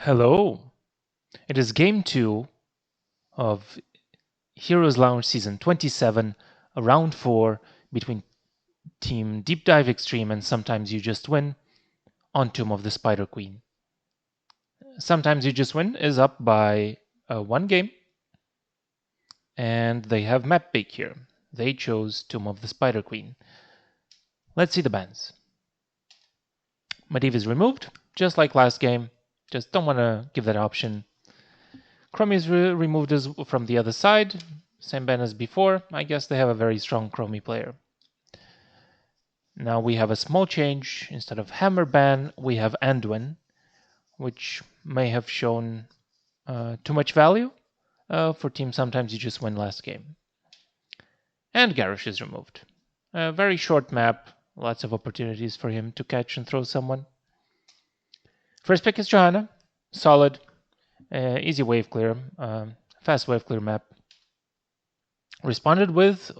Hello! It is Game 2 of Heroes Lounge Season 27, Round 4, between Team DeepDiveXtream and Sometimes You Just Win on Tomb of the Spider Queen. Sometimes You Just Win is up by one game, and they have map pick here. They chose Tomb of the Spider Queen. Let's see the bans. Medivh is removed, just like last game. Just don't want to give that option. Chromie is removed from the other side. Same ban as before. I guess they have a very strong Chromie player. Now we have a small change. Instead of Hammer ban, we have Anduin, which may have shown too much value for team. Sometimes you just win last game. And Garrosh is removed. A very short map. Lots of opportunities for him to catch and throw someone. First pick is Johanna. Solid. Easy wave clear. Fast wave clear map. Responded with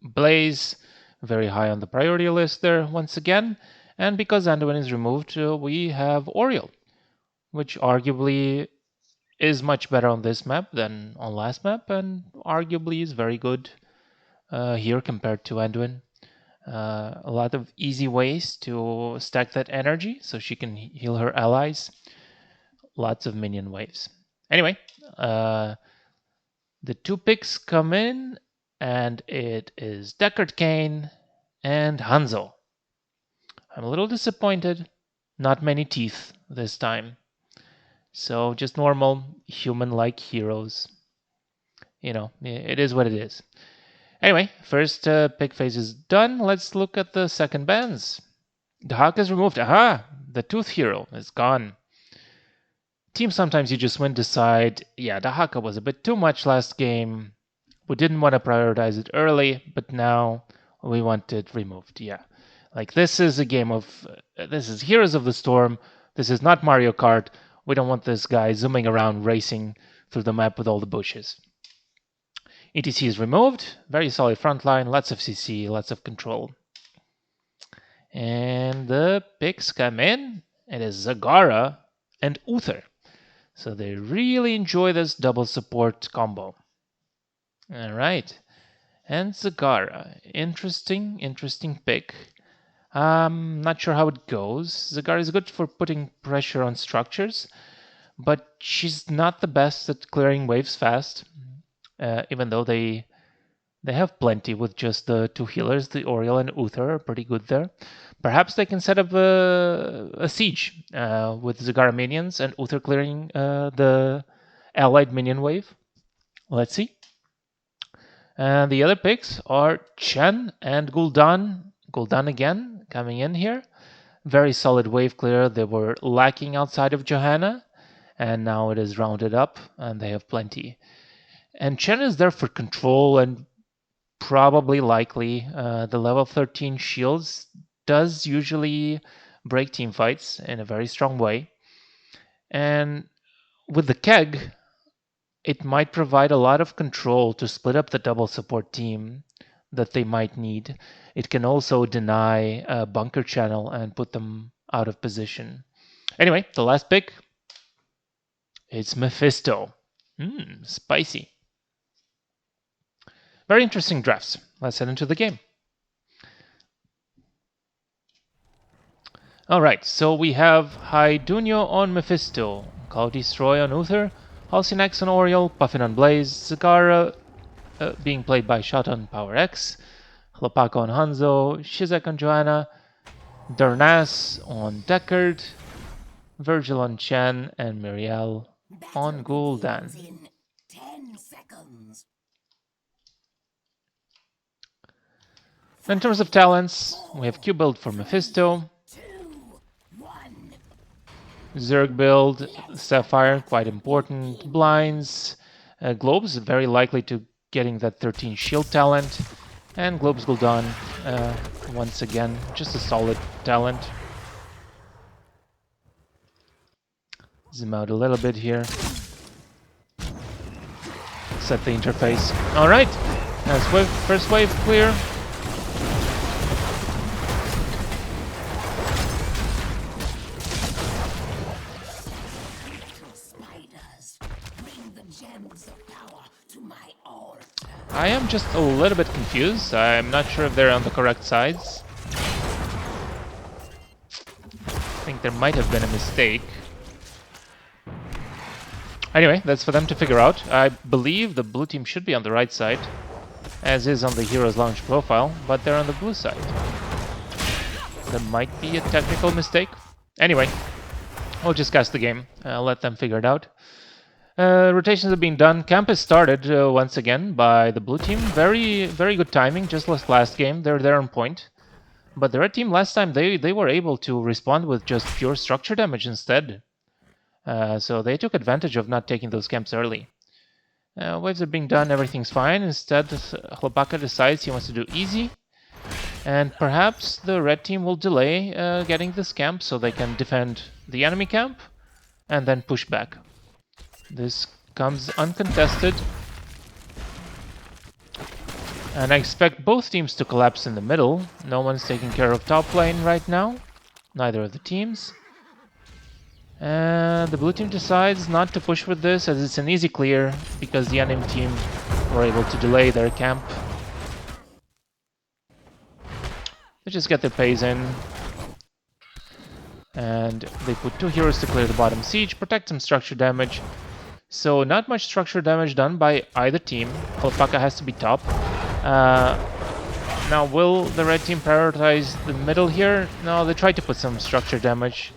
Blaze. Very high on the priority list there once again. And because Anduin is removed, we have Oriole, which arguably is much better on this map than on last map, and arguably is very good here compared to Anduin. A lot of easy ways to stack that energy so she can heal her allies. Lots of minion waves. Anyway, the two picks come in, and it is Deckard Cain and Hanzo. I'm a little disappointed. Not many teeth this time. So just normal human-like heroes. You know, it is what it is. Anyway, first pick phase is done. Let's look at the second bans. Dahak is removed. Aha! The tooth hero is gone. Team Sometimes You Just Win decide, yeah, Dahaka was a bit too much last game. We didn't want to prioritize it early, but now we want it removed. Yeah. Like, this is a game of... this is Heroes of the Storm. This is not Mario Kart. We don't want this guy zooming around, racing through the map with all the bushes. ETC is removed. Very solid front line. Lots of CC, lots of control. And the picks come in. It is Zagara and Uther. So they really enjoy this double support combo. All right. And Zagara. Interesting pick. Not sure how it goes. Zagara is good for putting pressure on structures, but she's not the best at clearing waves fast, even though they have plenty with just the two healers. The Oriole and Uther are pretty good there. Perhaps they can set up a siege with Zagara minions and Uther clearing the allied minion wave. Let's see. And the other picks are Chen and Gul'dan. Gul'dan again coming in here. Very solid wave clear. They were lacking outside of Johanna, and now it is rounded up, and they have plenty. And Chen is there for control and probably likely. The level 13 shields does usually break team fights in a very strong way. And with the keg, it might provide a lot of control to split up the double support team that they might need. It can also deny a bunker channel and put them out of position. Anyway, the last pick, it's Mephisto. Spicy. Very interesting drafts. Let's head into the game. Alright, so we have Haidunio on Mephisto, Cloud Destroy on Uther, Halcynax on Oriole, Puffin on Blaze, Zagara being played by Shot on Power X, Hlopaka on Hanzo, Shizek on Johanna, Darnas on Deckard, Virgil on Chen, and Miriel on Gul'dan. In terms of talents, we have Q build for Mephisto, Zerg build, Sapphire, quite important, Blinds, Globes, very likely to getting that 13 shield talent, and Globes Gul'dan, once again, just a solid talent. Zoom out a little bit here. Set the interface. Alright, that's first wave clear. I am just a little bit confused. I'm not sure if they're on the correct sides. I think there might have been a mistake. Anyway, that's for them to figure out. I believe the blue team should be on the right side, as is on the hero's launch profile, but they're on the blue side. There might be a technical mistake. Anyway, we'll just cast the game. Let them figure it out. Rotations are being done. Camp is started once again by the blue team. Very good timing, just like last game. They're there on point. But the red team last time, they were able to respond with just pure structure damage instead. So they took advantage of not taking those camps early. Waves are being done, everything's fine. Instead, Hlopaka decides he wants to do easy. And perhaps the red team will delay getting this camp so they can defend the enemy camp and then push back. This comes uncontested. And I expect both teams to collapse in the middle. No one's taking care of top lane right now. Neither of the teams. And the blue team decides not to push with this as it's an easy clear because the enemy team were able to delay their camp. They just get their pays in. And they put 2 heroes to clear the bottom siege, protect some structure damage. So not much structure damage done by either team. Hlopaka has to be top. Now will the red team prioritize the middle here? No, they try to put some structure damage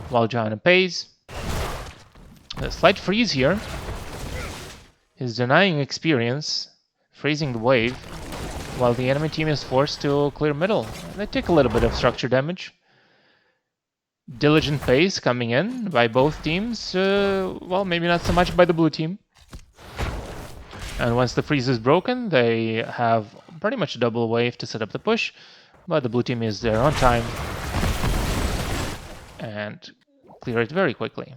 while Johanna pays. A slight freeze here. He's denying experience, freezing the wave, while the enemy team is forced to clear middle. They take a little bit of structure damage. Diligent pace coming in by both teams. Well, maybe not so much by the blue team. And once the freeze is broken, they have pretty much a double wave to set up the push. But the blue team is there on time and clear it very quickly.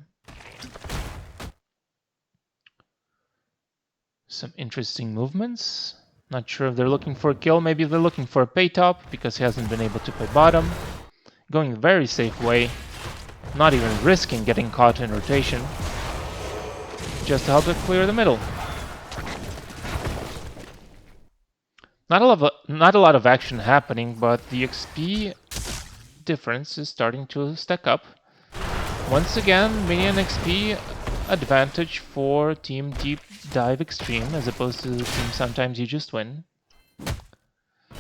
Some interesting movements. Not sure if they're looking for a kill. Maybe they're looking for a pay top because he hasn't been able to play bottom. Going a very safe way. Not even risking getting caught in rotation. Just to help it clear the middle. Not a lot of action happening, but the XP difference is starting to stack up. Once again, minion XP advantage for Team DeepDiveXtream as opposed to Team SometimesYouJustWin.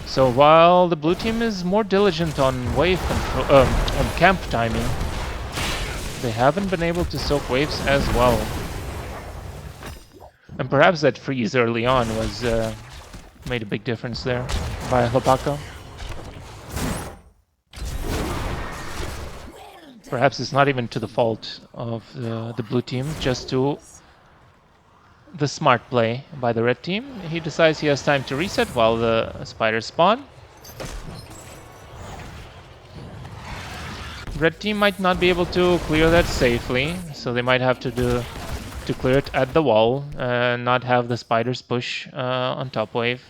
So while the blue team is more diligent on wave control, on camp timing, they haven't been able to soak waves as well. And perhaps that freeze early on was made a big difference there by Hlopaka. Perhaps it's not even to the fault of the blue team, just to the smart play by the red team. He decides he has time to reset while the spiders spawn. Red team might not be able to clear that safely, so they might have to clear it at the wall and not have the spiders push on top wave.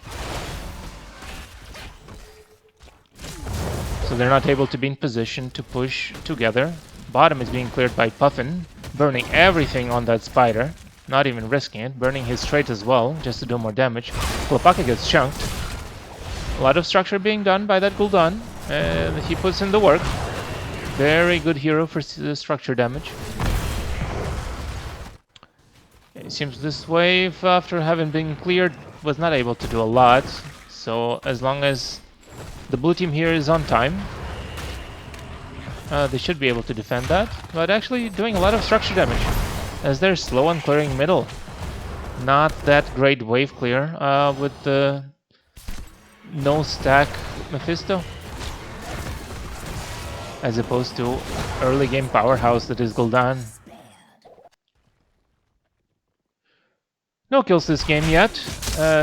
So they're not able to be in position to push together. Bottom is being cleared by Puffin, burning everything on that spider, not even risking it, burning his trait as well, just to do more damage. Hlopaka gets chunked. A lot of structure being done by that Gul'dan, and he puts in the work. Very good hero for structure damage. It seems this wave, after having been cleared, was not able to do a lot. So as long as the blue team here is on time, they should be able to defend that. But actually doing a lot of structure damage, as they're slow on clearing middle. Not that great wave clear with the no stack Mephisto, as opposed to early game powerhouse that is Gul'dan. No kills this game yet.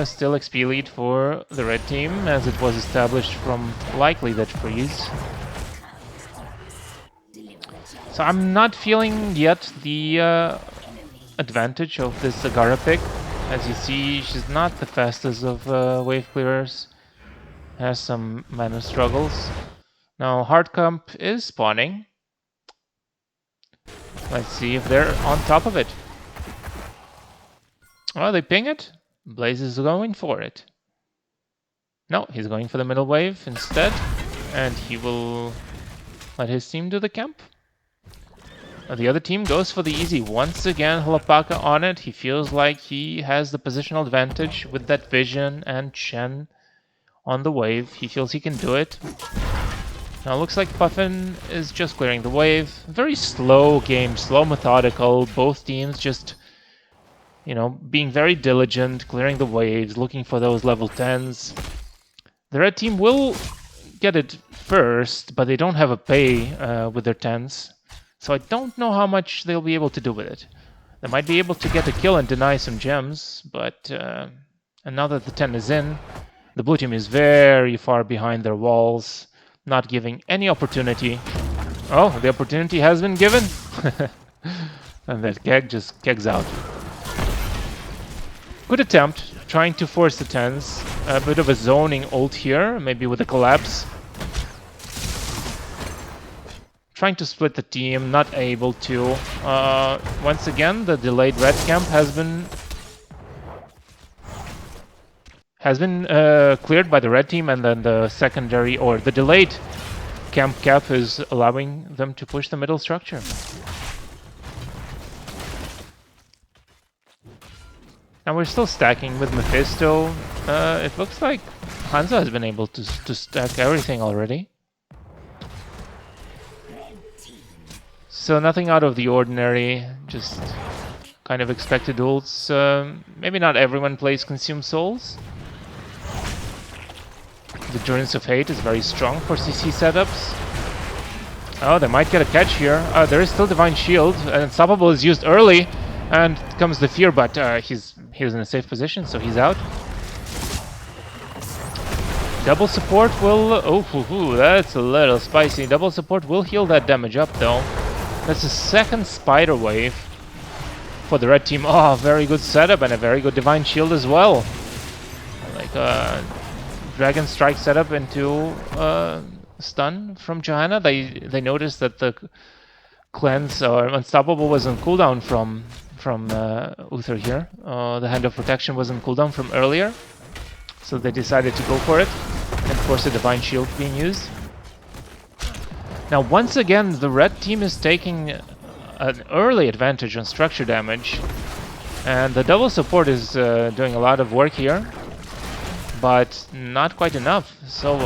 Still XP lead for the red team, as it was established from likely that freeze. So I'm not feeling yet the advantage of this Zagara pick. As you see, she's not the fastest of wave clearers. Has some mana struggles. Now hard comp is spawning. Let's see if they're on top of it. Oh, they ping it. Blaze is going for it. No, he's going for the middle wave instead. And he will let his team do the camp. The other team goes for the easy. Once again, Hlapaka on it. He feels like he has the positional advantage with that vision and Chen on the wave. He feels he can do it. Now it looks like Puffin is just clearing the wave. Very slow game, slow methodical. Both teams just, you know, being very diligent, clearing the waves, looking for those level 10s. The red team will get it first, but they don't have a pay with their 10s. So I don't know how much they'll be able to do with it. They might be able to get a kill and deny some gems, but and now that the 10 is in, the blue team is very far behind their walls, not giving any opportunity. Oh, the opportunity has been given. And that keg just kegs out. Good attempt, trying to force the 10s. A bit of a zoning ult here, maybe with a collapse. Trying to split the team, not able to. Once again, the delayed red camp has been cleared by the red team, and then the secondary or the delayed camp cap is allowing them to push the middle structure. Now we're still stacking with Mephisto. It looks like Hanzo has been able to stack everything already. So nothing out of the ordinary, just kind of expected ults. Maybe not everyone plays Consume Souls. The Endurance of Hate is very strong for CC setups. Oh, they might get a catch here. There is still Divine Shield, and Unstoppable is used early, and comes the Fear, but he's in a safe position, so he's out. Double support will... Oh, that's a little spicy. Double support will heal that damage up, though. That's a second Spider Wave for the red team. Oh, very good setup and a very good Divine Shield as well. Like a Dragon Strike setup into stun from Johanna. They noticed that the cleanse or Unstoppable was on cooldown from Uther here. The Hand of Protection was on cooldown from earlier, so they decided to go for it and force a Divine Shield being used. Now, once again, the red team is taking an early advantage on structure damage, and the double support is doing a lot of work here, but not quite enough. So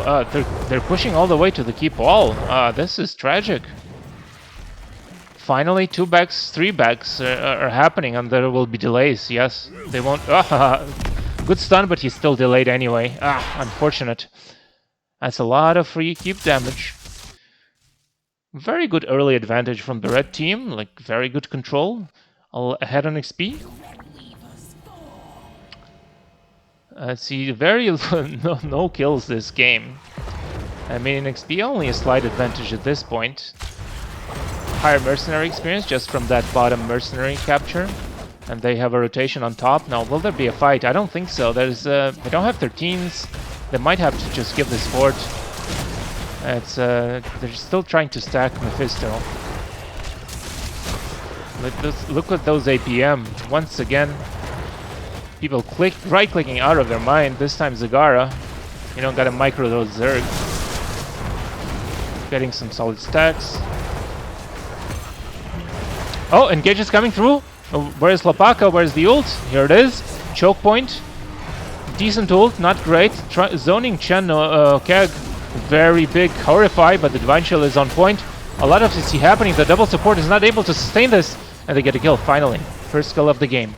they're pushing all the way to the keep wall. This is tragic. Finally, 2 backs, 3 backs are happening, and there will be delays. Yes, they won't. Good stun, but he's still delayed anyway. Unfortunate. That's a lot of free keep damage. Very good early advantage from the red team, like very good control. Ahead on XP. See, very no kills this game. I mean, in XP only a slight advantage at this point. Higher mercenary experience just from that bottom mercenary capture. And they have a rotation on top. Now, will there be a fight? I don't think so. They don't have 13s. They might have to just give this fort. They're still trying to stack Mephisto. Look at those APM. Once again, people right-clicking out of their mind. This time Zagara. You don't gotta micro those Zerg. Getting some solid stacks. Oh, Engage is coming through. Where's Lapaka? Where's the ult? Here it is. Choke point. Decent ult, not great. Zoning Chen Keg. Very big, horrify, but the Divine Shield is on point. A lot of CC happening. The double support is not able to sustain this, and they get a kill finally. First kill of the game.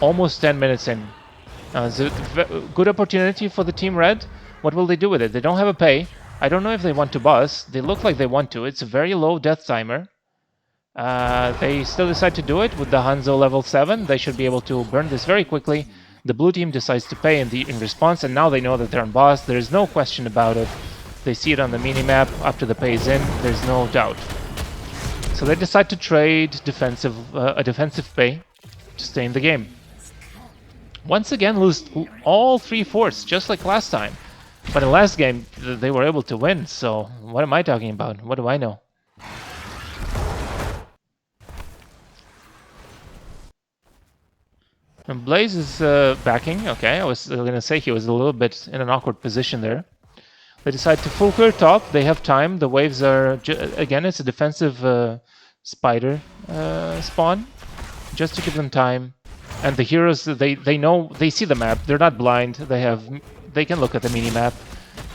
Almost 10 minutes in. It's a good opportunity for the Team Red. What will they do with it? They don't have a pay. I don't know if they want to bus. They look like they want to. It's a very low death timer. They still decide to do it with the Hanzo level 7. They should be able to burn this very quickly. The blue team decides to pay in response, and now they know that they're on boss. There's no question about it. They see it on the minimap after the pay is in. There's no doubt. So they decide to trade a defensive pay to stay in the game. Once again, lose all 3 forts, just like last time. But in last game, they were able to win. So what am I talking about? What do I know? And Blaze is backing. Okay, I was going to say he was a little bit in an awkward position there. They decide to full clear top. They have time. The waves are... Again, it's a defensive spider spawn. Just to give them time. And the heroes, they know... They see the map. They're not blind. They can look at the mini-map.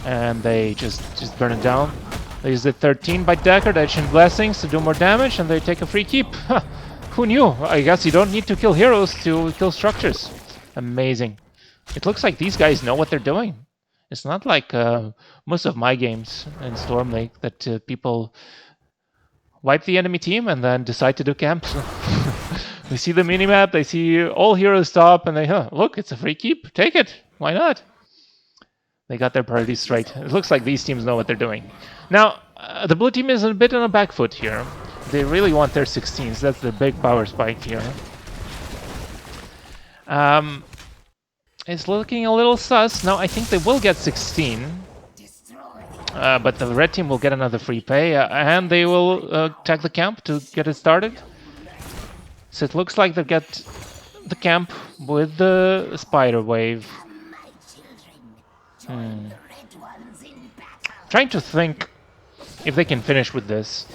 And they just burn it down. They use the 13 by Deckard, Ancient Blessings to do more damage. And they take a free keep. Who knew? I guess you don't need to kill heroes to kill structures. Amazing. It looks like these guys know what they're doing. It's not like most of my games in Storm Lake that people wipe the enemy team and then decide to do camps. They see the minimap, they see all heroes top, and they, look, it's a free keep. Take it. Why not? They got their priorities straight. It looks like these teams know what they're doing. Now, the blue team is a bit on a back foot here. They really want their 16s. That's the big power spike here. It's looking a little sus. Now, I think they will get 16. But the red team will get another free pay. And they will attack the camp to get it started. So it looks like they'll get the camp with the spider wave. Trying to think if they can finish with this.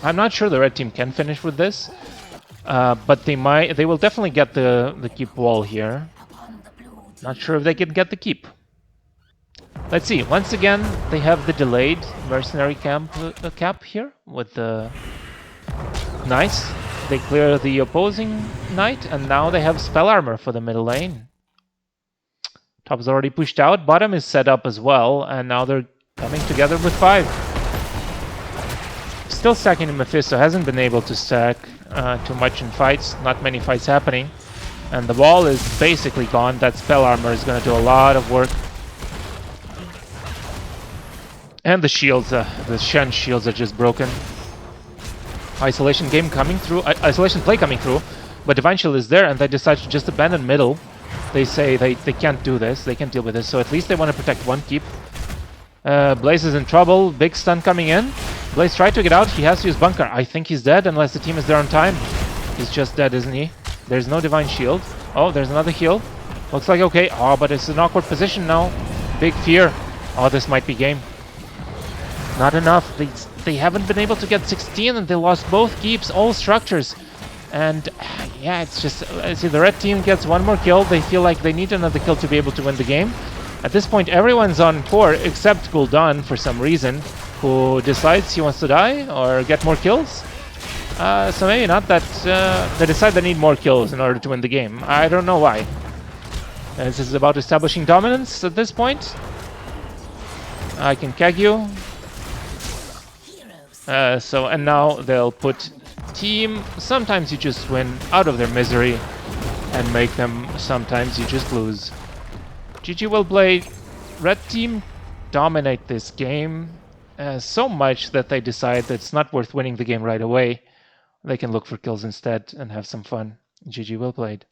I'm not sure the red team can finish with this. But they will definitely get the keep wall here. Not sure if they can get the keep. Let's see. Once again, they have the delayed mercenary camp cap here with the nice. They clear the opposing knight, and now they have spell armor for the middle lane. Top is already pushed out. Bottom is set up as well, and now they're coming together with 5. Still stacking Mephisto. Hasn't been able to stack too much in fights. Not many fights happening. And the wall is basically gone. That spell armor is going to do a lot of work. And the shields, the Shen shields are just broken. Isolation game coming through. Isolation play coming through. But Divine Shield is there, and they decide to just abandon middle. They say they can't do this. They can't deal with this. So at least they want to protect one keep. Blaze is in trouble. Big stun coming in. Blaze tried to get out. He has to use bunker. I think he's dead unless the team is there on time. He's just dead, isn't he? There's no Divine Shield. Oh, there's another heal. Looks like okay. Oh, but it's an awkward position now. Big fear. Oh, this might be game. Not enough. They haven't been able to get 16 and they lost both keeps, all structures. And yeah, it's just... see, the red team gets one more kill. They feel like they need another kill to be able to win the game. At this point, everyone's on 4 except Gul'dan for some reason, who decides he wants to die or get more kills. So maybe not that... they decide they need more kills in order to win the game. I don't know why. This is about establishing dominance at this point. I can keg you. And now they'll put team Sometimes You Just Win out of their misery and make them Sometimes You Just Lose. GG well played. Red team dominate this game so much that they decide that it's not worth winning the game right away. They can look for kills instead and have some fun. GG well played.